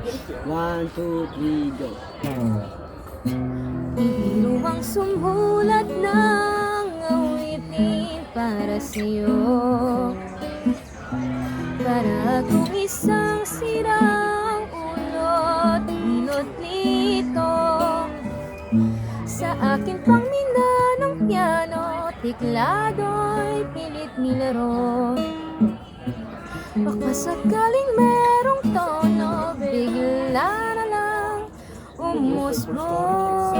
1, 2, 3, go. Bibiro ang sumulat ng awitin para sa'yo, para kung isang sirang ulot hilot nito. Sa akin pang ng piano, tiklado'y pilit nilaro. Baka sakaling merong tono, bigla na lang umusbong.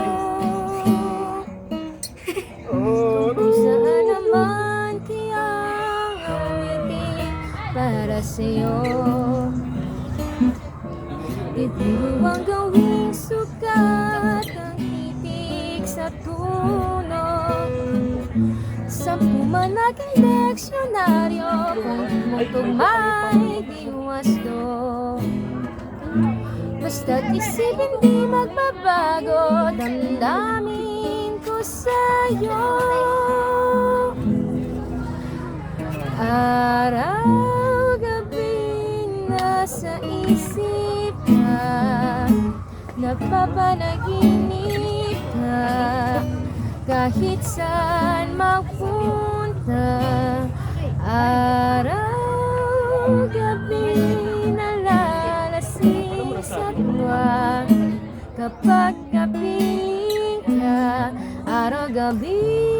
Kung saan naman kayang awitin para sa'yo, bibiro ang gawing sukat ang titik sa tunog. Sampu man aking deksyonaryo, kung tugmay di wasto. Basta't isipin di magbabago, damdamin ko sa'yo. Araw-gabi nasa isip ka, napapanaginip ka, kahit saan magpunta. Araw-gabi nalalasing sa tuwa, kapag kapiling ka. Araw-gabi